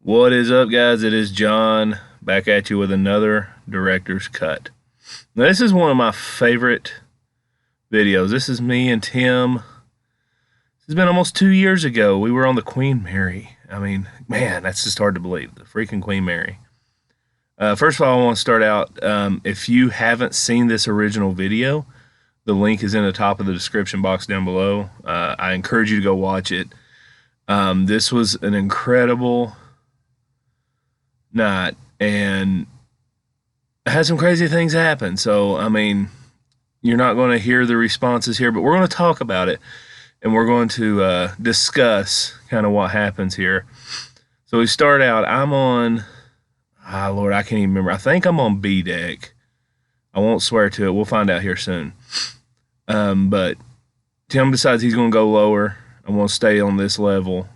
What is up, guys? It is John back at you with another director's cut. Now, this is one of my favorite videos. This is me and Tim. This has been almost 2 years ago. We were on the Queen Mary. I mean, man, that's just hard to believe. The freaking Queen Mary. First of all, I want to start out. If you haven't seen this original video, the link is in the top of the description box down below. I encourage you to go watch it. This was an incredible night and had some crazy things happen. So, I mean, you're not going to hear the responses here, but we're going to talk about it and we're going to discuss kind of what happens here. So we start out, I'm on, Lord, I can't even remember. I think I'm on B deck. I won't swear to it. We'll find out here soon. But Tim decides he's going to go lower. I'm going to stay on this level.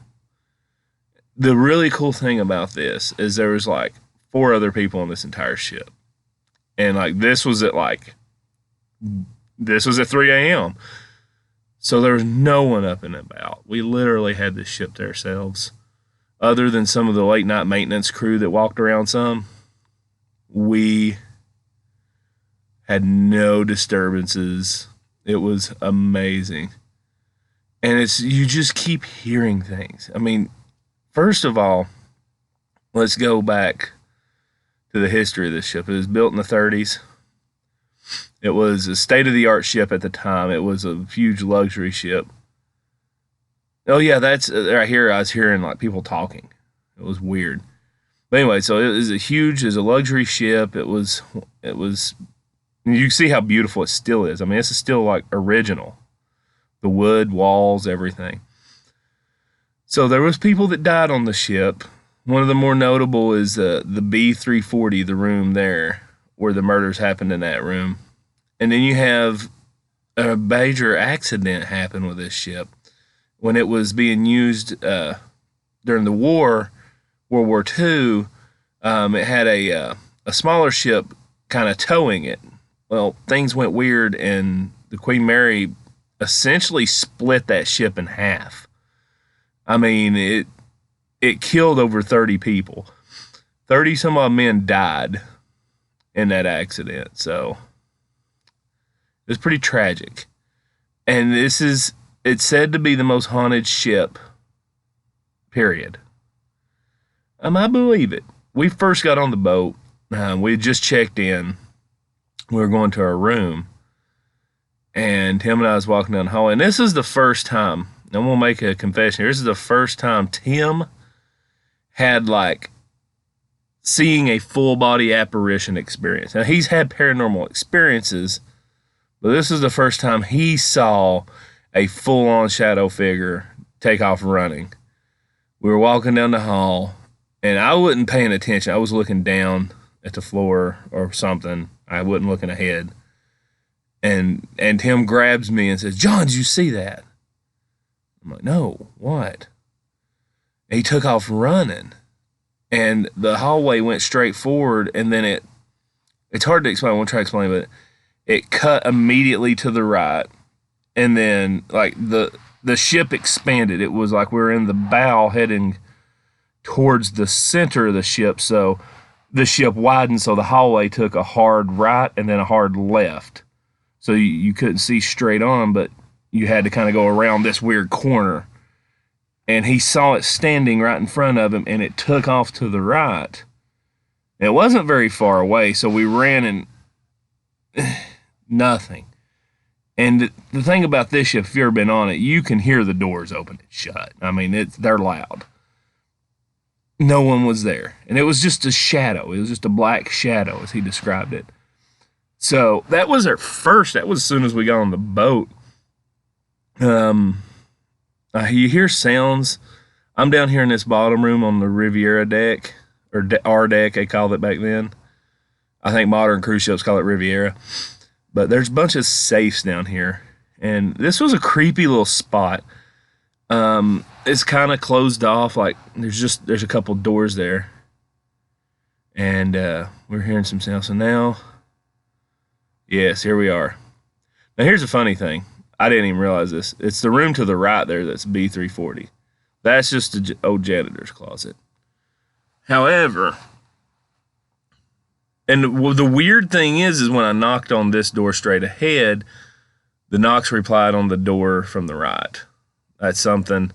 The really cool thing about this is there was like 4 other people on this entire ship. And like this was at 3 a.m. So there was no one up and about. We literally had this ship to ourselves. Other than some of the late night maintenance crew that walked around some, we had no disturbances. It was amazing. And you just keep hearing things. I mean, first of all, let's go back to the history of this ship. It was built in the 30s. It was a state-of-the-art ship at the time. It was a huge luxury ship. Oh yeah, that's right here. I was hearing like people talking. It was weird. But anyway, so it was a luxury ship. It was. You can see how beautiful it still is. I mean, this is still like original. The wood, walls, everything. So there was people that died on the ship. One of the more notable is the B340, the room there, where the murders happened in that room. And then you have a major accident happen with this ship. When it was being used during the war, World War II, it had a smaller ship kind of towing it. Well, things went weird, and the Queen Mary essentially split that ship in half. I mean, it killed over 30 people. 30 some odd men died in that accident. So it was pretty tragic. And it's said to be the most haunted ship, period. I believe it. We first got on the boat. We had just checked in. We were going to our room. And Tim and I was walking down the hallway. And this is the first time, I'm going to make a confession here. This is the first time Tim had like seeing a full body apparition experience. Now, he's had paranormal experiences, but this is the first time he saw a full on shadow figure take off running. We were walking down the hall, and I wasn't paying attention. I was looking down at the floor or something. I wasn't looking ahead. And Tim grabs me and says, "John, did you see that?" I'm like, "No, what?" And he took off running. And the hallway went straight forward, and then it's hard to explain. I won't try to explain, but it cut immediately to the right. And then like the ship expanded. It was like we were in the bow heading towards the center of the ship. So the ship widened, so the hallway took a hard right and then a hard left. So you couldn't see straight on, but you had to kind of go around this weird corner. And he saw it standing right in front of him, and it took off to the right. And it wasn't very far away, so we ran and nothing. And the thing about this ship, if you've ever been on it, you can hear the doors open and shut. I mean, they're loud. No one was there. And it was just a shadow. It was just a black shadow, as he described it. So that was that was as soon as we got on the boat. You hear sounds. I'm down here in this bottom room on the Riviera deck, or R deck, they called it back then. I think modern cruise ships call it Riviera. But there's a bunch of safes down here. And this was a creepy little spot. It's kind of closed off. Like there's a couple doors there. And we're hearing some sounds. So now, yes, here we are. Now here's the funny thing. I didn't even realize this. It's the room to the right there that's B340. That's just the old janitor's closet. However, and the weird thing is when I knocked on this door straight ahead, the knocks replied on the door from the right. That's something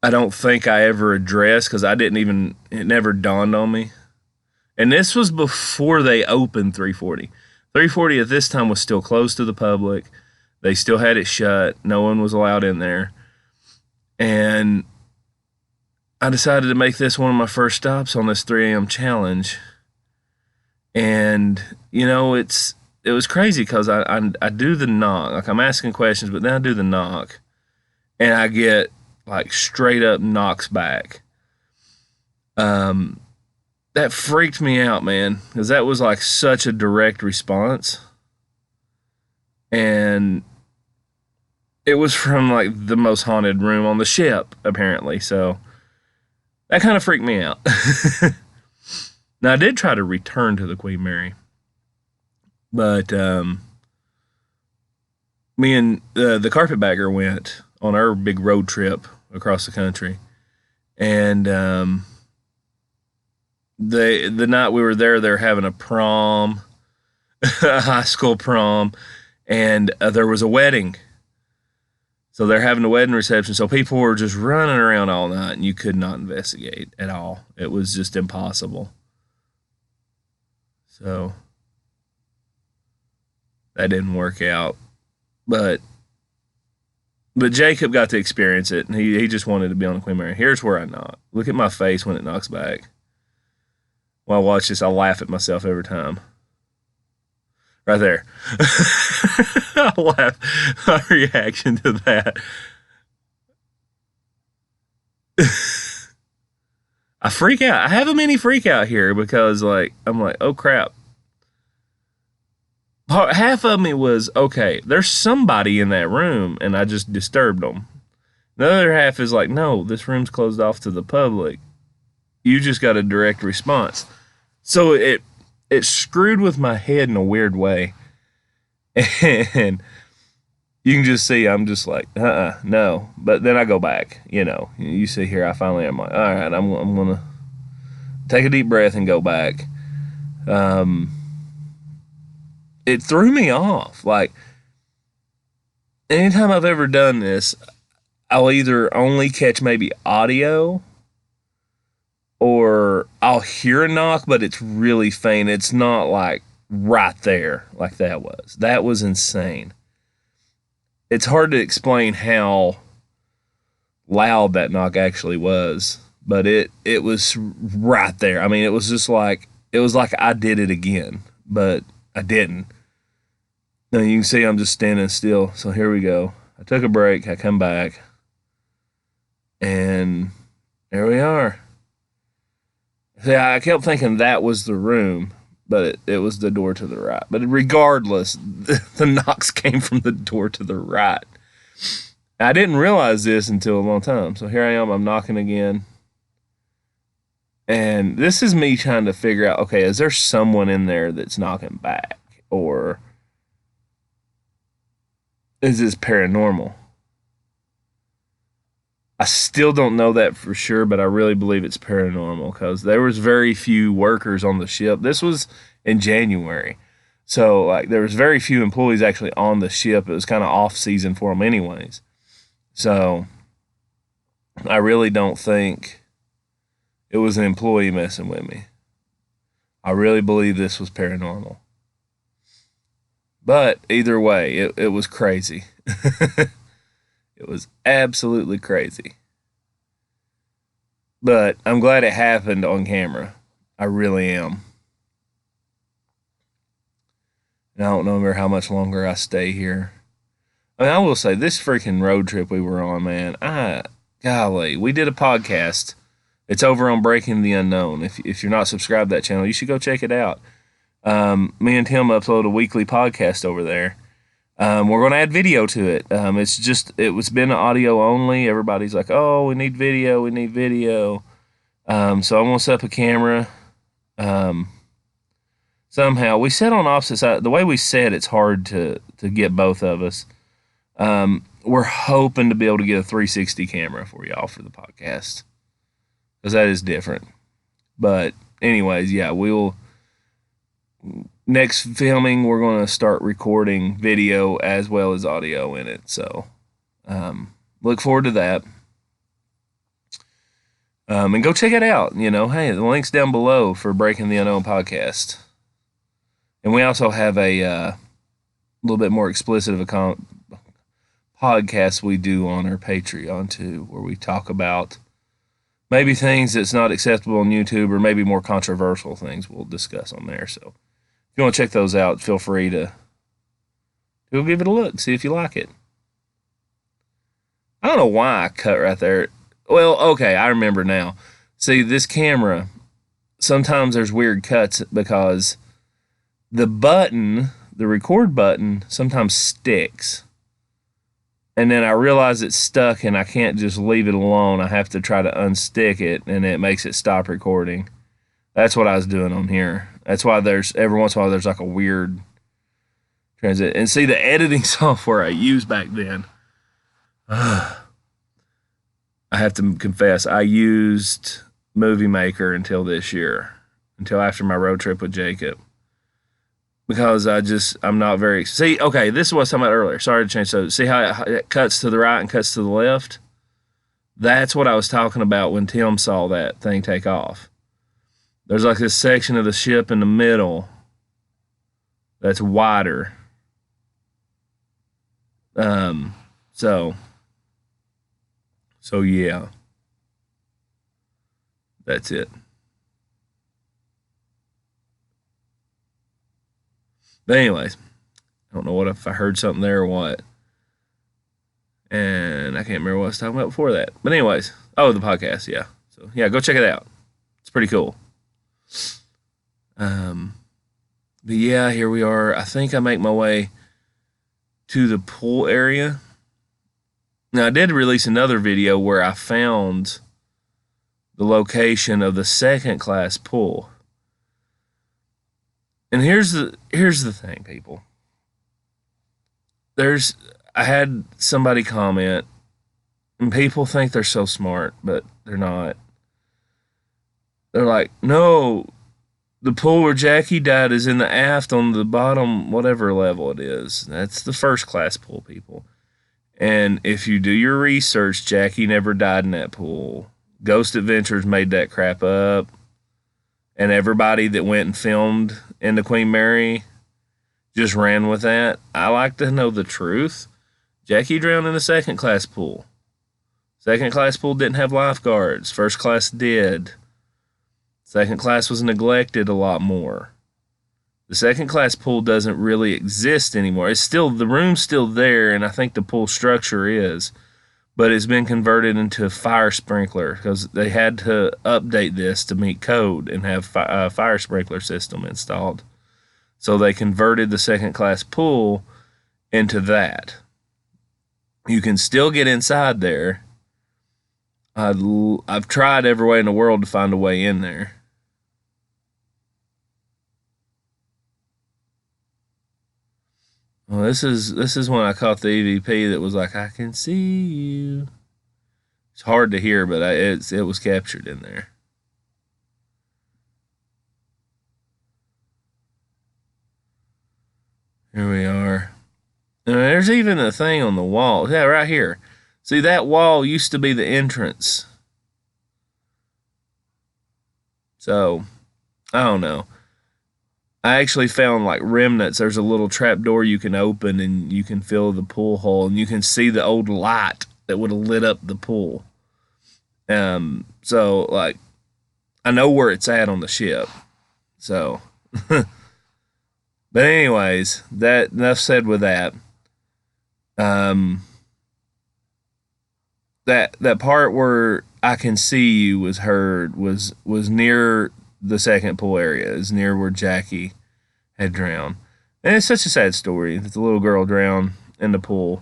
I don't think I ever addressed because it never dawned on me. And this was before they opened 340. 340 at this time was still closed to the public. They still had it shut. No one was allowed in there. And I decided to make this one of my first stops on this 3 a.m. challenge. And, it was crazy because I do the knock. Like, I'm asking questions, but then I do the knock. And I get, like, straight up knocks back. That freaked me out, man, because that was, like, such a direct response. And it was from, like, the most haunted room on the ship, apparently. So that kind of freaked me out. Now, I did try to return to the Queen Mary. But me and the carpetbagger went on our big road trip across the country. And the night we were there, they were having a prom, a high school prom, and there was a wedding. So they're having a wedding reception. So people were just running around all night, and you could not investigate at all. It was just impossible. So that didn't work out. But Jacob got to experience it, and he just wanted to be on the Queen Mary. Here's where I knock. Look at my face when it knocks back. When I watch this, I laugh at myself every time. Right there. I laugh. My reaction to that. I freak out. I have a mini freak out here because, I'm like, oh crap. Half of me was, okay, there's somebody in that room and I just disturbed them. The other half is like, no, this room's closed off to the public. You just got a direct response. So it screwed with my head in a weird way. And you can just see I'm just like, no. But then I go back, You see here, I finally am like, all right, I'm going to take a deep breath and go back. It threw me off. Like, anytime I've ever done this, I'll either only catch maybe audio or I'll hear a knock, but it's really faint. It's not like right there like that was. That was insane. It's hard to explain how loud that knock actually was, but it was right there. I mean, it was like I did it again, but I didn't. Now you can see I'm just standing still. So here we go. I took a break. I come back. And there we are. See, I kept thinking that was the room, but it was the door to the right. But regardless, the knocks came from the door to the right. I didn't realize this until a long time. So here I am. I'm knocking again. And this is me trying to figure out, okay, is there someone in there that's knocking back? Or is this paranormal? I still don't know that for sure, but I really believe it's paranormal because there was very few workers on the ship. This was in January. So, there was very few employees actually on the ship. It was kind of off season for them anyways. So, I really don't think it was an employee messing with me. I really believe this was paranormal. But either way, it was crazy. It was absolutely crazy. But I'm glad it happened on camera. I really am. And I don't know how much longer I stay here. I mean, I will say, this freaking road trip we were on, man, golly, we did a podcast. It's over on Breaking the Unknown. If you're not subscribed to that channel, you should go check it out. Me and Tim upload a weekly podcast over there. We're going to add video to it. It was been audio only. Everybody's like, oh, we need video. So I'm going to set up a camera. Somehow we sat on opposite sides. The way we sat, it's hard to get both of us. We're hoping to be able to get a 360 camera for y'all for the podcast. because that is different. But anyways, yeah, we'll next filming we're going to start recording video as well as audio in it. So look forward to that. And go check it out. Hey, the link's down below for Breaking the Unknown podcast. And we also have a little bit more explicit of a podcast we do on our Patreon too, where we talk about maybe things that's not acceptable on YouTube, or maybe more controversial things we'll discuss on there. So if you want to check those out, feel free to go give it a look, see if you like it. I don't know why I cut right there. Well, okay, I remember now. See, this camera, sometimes there's weird cuts because the record button, sometimes sticks. And then I realize it's stuck and I can't just leave it alone. I have to try to unstick it, and it makes it stop recording. That's what I was doing on here. That's why there's every once in a while there's like a weird transit. And see, the editing software I used back then, I have to confess, I used Movie Maker until this year, until after my road trip with Jacob. Because I'm not very... See, okay, this is what I was talking about earlier. Sorry to change. So, see how it cuts to the right and cuts to the left? That's what I was talking about when Tim saw that thing take off. There's like this section of the ship in the middle that's wider. So yeah. That's it. But anyways, I don't know what if I heard something there or what. And I can't remember what I was talking about before that. But anyways, the podcast, yeah. So yeah, go check it out. It's pretty cool. But yeah, here we are. I think I make my way to the pool area. Now I did release another video where I found the location of the second class pool. And here's the thing, people. I had somebody comment, and people think they're so smart, but they're not. They're like, no, the pool where Jackie died is in the aft on the bottom, whatever level it is. That's the first class pool, people. And if you do your research, Jackie never died in that pool. Ghost Adventures made that crap up. And everybody that went and filmed in the Queen Mary just ran with that. I like to know the truth. Jackie drowned in a second class pool. Second class pool didn't have lifeguards. First class did. Second class was neglected a lot more. The second class pool doesn't really exist anymore. The room's still there, and I think the pool structure is. But it's been converted into a fire sprinkler because they had to update this to meet code and have a fire sprinkler system installed. So they converted the second class pool into that. You can still get inside there. I've tried every way in the world to find a way in there. Well, this is when I caught the EVP that was like, I can see you. It's hard to hear, but it was captured in there. Here we are. And there's even a thing on the wall. Yeah, right here. See, that wall used to be the entrance. So, I don't know. I actually found like remnants. There's a little trap door you can open and you can fill the pool hole and you can see the old light that would have lit up the pool. So like I know where it's at on the ship. So but anyways, that enough said with that. That part where I can see you was heard was near the second pool area. Is near where Jackie had drowned. And it's such a sad story that the little girl drowned in the pool.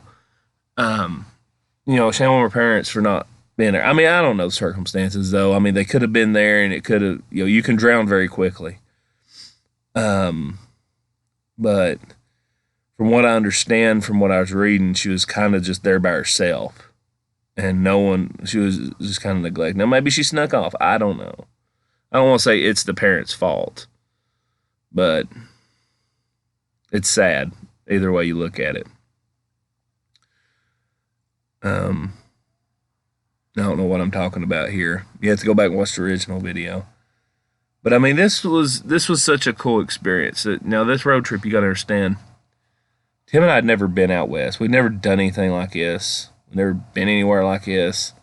Shame on her parents for not being there. I mean, I don't know the circumstances, though. I mean, they could have been there, and it could have, you can drown very quickly. But from what I understand, from what I was reading, she was kind of just there by herself. and no one, she was just kind of neglected. Now, maybe she snuck off. I don't know. I don't want to say it's the parents' fault, but it's sad either way you look at it. I don't know what I'm talking about here. You have to go back and watch the original video. But I mean, this was such a cool experience. Now, this road trip, you got to understand, Tim and I had never been out west. We'd never done anything like this. We'd never been anywhere like this.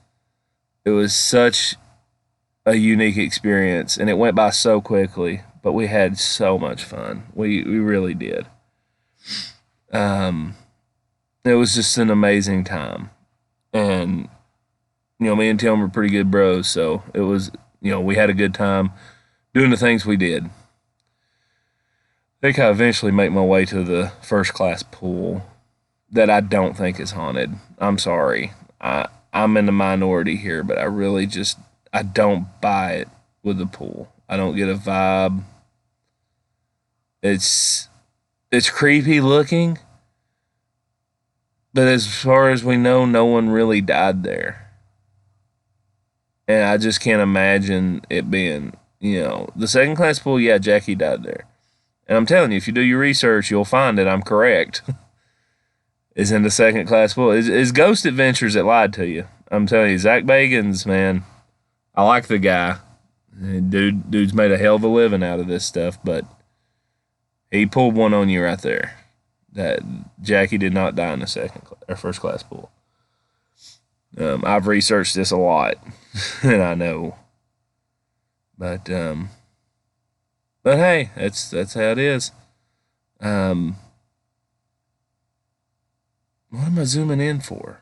It was such a unique experience, and it went by so quickly. But we had so much fun. We really did. It was just an amazing time, and me and Tim were pretty good bros, so it was we had a good time doing the things we did. I think I eventually make my way to the first class pool that I don't think is haunted. I'm sorry. I'm in the minority here, but I don't buy it with the pool. I don't get a vibe. It's creepy looking, but as far as we know, no one really died there. And I just can't imagine it being, the second class pool, yeah, Jackie died there. And I'm telling you, if you do your research, you'll find that I'm correct. Is in the second class pool. It's Ghost Adventures that lied to you. I'm telling you, Zach Bagans, man, I like the guy. Dude's made a hell of a living out of this stuff, but he pulled one on you right there. That Jackie did not die in the second or first class pool. I've researched this a lot, and I know. But hey, that's how it is. What am I zooming in for?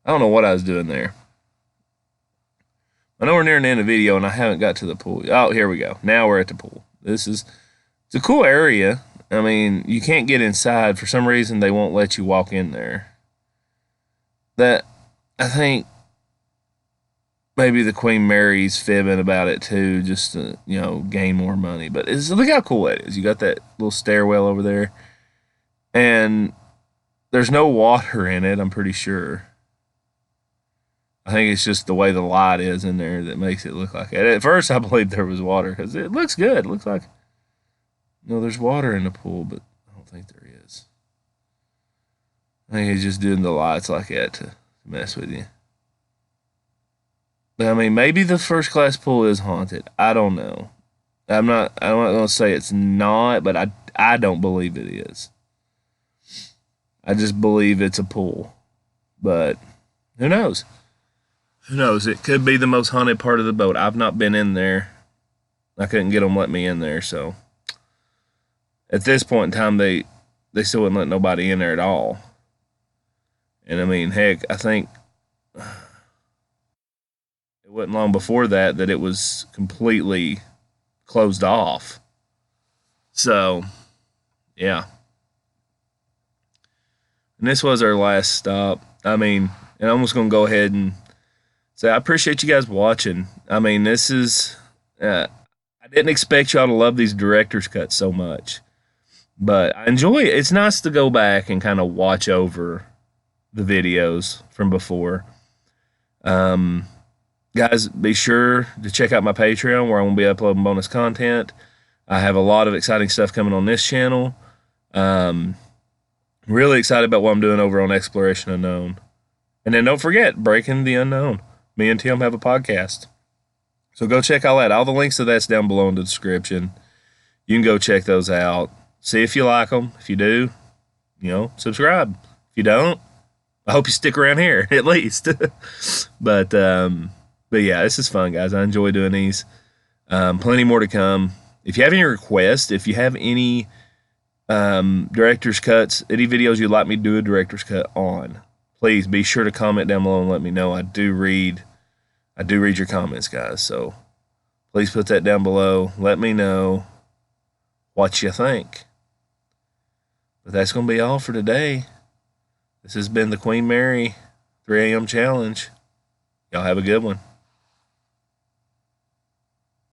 I don't know what I was doing there. I know we're nearing the end of the video, and I haven't got to the pool. Oh, here we go. Now we're at the pool. It's a cool area. I mean, you can't get inside. For some reason, they won't let you walk in there. That, I think, maybe the Queen Mary's fibbing about it too, just to, gain more money. But look how cool that is. You got that little stairwell over there. And there's no water in it, I'm pretty sure. I think it's just the way the light is in there that makes it look like it. At first, I believed there was water because it looks good. It looks like, there's water in the pool, but I don't think there is. I think he's just doing the lights like that to mess with you. But I mean, maybe the first class pool is haunted. I don't know. I'm not going to say it's not, but I don't believe it is. I just believe it's a pool. But who knows? Who knows? It could be the most haunted part of the boat. I've not been in there. I couldn't get them let me in there, so at this point in time, they still wouldn't let nobody in there at all. And I mean, heck, I think it wasn't long before that it was completely closed off. So, yeah. And this was our last stop. I mean, and I'm just going to go ahead and say I appreciate you guys watching. I mean, this is, I didn't expect y'all to love these director's cuts so much. But I enjoy it. It's nice to go back and kind of watch over the videos from before. Guys, be sure to check out my Patreon where I'm going to be uploading bonus content. I have a lot of exciting stuff coming on this channel. Really excited about what I'm doing over on Exploration Unknown. And then don't forget, Breaking the Unknown. Me and Tim have a podcast. So go check all that. All the links to that's down below in the description. You can go check those out. See if you like them. If you do, subscribe. If you don't, I hope you stick around here at least. But yeah, this is fun, guys. I enjoy doing these. Plenty more to come. If you have any requests, if you have any director's cuts, any videos you'd like me to do a director's cut on, please be sure to comment down below and let me know. I do read your comments, guys. So please put that down below. Let me know what you think. But that's going to be all for today. This has been the Queen Mary 3 a.m. challenge. Y'all have a good one.